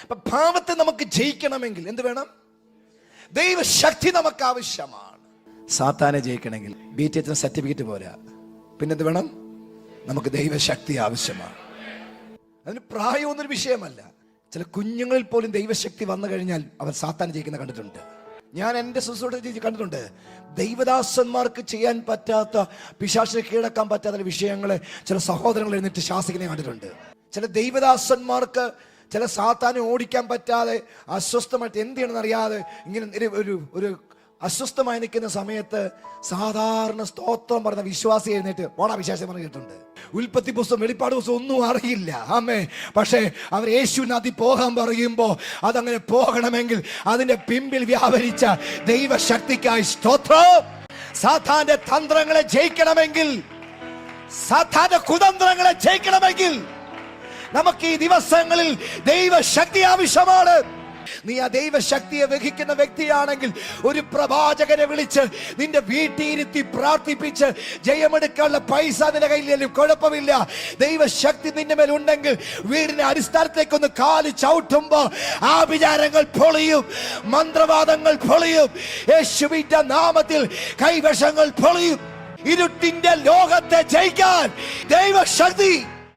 അപ്പൊ പാപത്തെ നമുക്ക് ജയിക്കണമെങ്കിൽ എന്ത് വേണം? ദൈവശക്തി നമുക്ക് ആവശ്യമാണ്. സാത്താനെ ജയിക്കണമെങ്കിൽ BTH സർട്ടിഫിക്കറ്റ് പോരാ, പിന്നെന്ത് വേണം? നമുക്ക് ദൈവശക്തി ആവശ്യമാണ്. അതിന് പ്രായമൊന്നൊരു വിഷയമല്ല. ചില കുഞ്ഞുങ്ങളിൽ പോലും ദൈവശക്തി വന്നു കഴിഞ്ഞാൽ അവർ സാത്താനെ ജയിക്കുന്ന കണ്ടിട്ടുണ്ട്. ഞാൻ എൻ്റെ ശുശ്രൂഷ കണ്ടിട്ടുണ്ട്. ദൈവദാസന്മാർക്ക് ചെയ്യാൻ പറ്റാത്ത, പിശാചിനെ കീഴടക്കാൻ പറ്റാത്ത വിഷയങ്ങളെ ചില സഹോദരങ്ങൾ എന്നിട്ട് ശാസിക്കുന്നത് കണ്ടിട്ടുണ്ട്. ചില ദൈവദാസന്മാർക്ക് ചില സാത്താനെ ഓടിക്കാൻ പറ്റാതെ അസ്വസ്ഥമായിട്ട് എന്ത് ചെയ്യണമെന്ന് അറിയാതെ ഇങ്ങനെ ഒരു അസ്വസ്ഥമായി നിൽക്കുന്ന സമയത്ത് സാധാരണ സ്തോത്രം പറഞ്ഞ വിശ്വാസി എഴുന്നേറ്റ് പോടാ വിശ്വാസം പറഞ്ഞു കേട്ടിട്ടുണ്ട്. ഉൽപ്പത്തി പുസ്തകം, വെളിപ്പാട് പുസ്തകം ഒന്നും അറിയില്ല. ആമേ. പക്ഷേ അവർ യേശുവിനതി പോകാൻ പറയുമ്പോൾ അതങ്ങനെ പോകണമെങ്കിൽ അതിന്റെ പിമ്പിൽ വ്യാപരിച്ച ദൈവശക്തിക്കായി സ്തോത്രം. സാത്താന്റെ തന്ത്രങ്ങളെ ജയിക്കണമെങ്കിൽ, സാത്താന്റെ കുതന്ത്രങ്ങളെ ജയിക്കണമെങ്കിൽ നമുക്ക് ഈ ദിവസങ്ങളിൽ ദൈവശക്തി ആവശ്യമാണ്. നീ ആ ദൈവശക്തിയെ വഹിക്കുന്ന വ്യക്തിയാണെങ്കിൽ ഒരു പ്രവാചകനെ വിളിച്ച് നിന്റെ വീട്ടിലിരുത്തി പ്രാർത്ഥിപ്പിച്ച് ജയമെടുക്കാനുള്ള പൈസ നിന്റെ കയ്യിലും കുഴപ്പമില്ല. ദൈവശക്തി നിന്റെ മേൽ ഉണ്ടെങ്കിൽ വീടിന്റെ അടിസ്ഥാനത്തേക്കൊന്ന് കാല് ചവിട്ടുമ്പോ ആ വിചാരങ്ങൾ പൊളിയും, മന്ത്രവാദങ്ങൾ പൊളിയും, യേശുവിന്റെ നാമത്തിൽ കൈവശങ്ങൾ പൊളിയും. ഇരുട്ടിന്റെ ലോകത്തെ ജയിക്കാൻ ദൈവശക്തി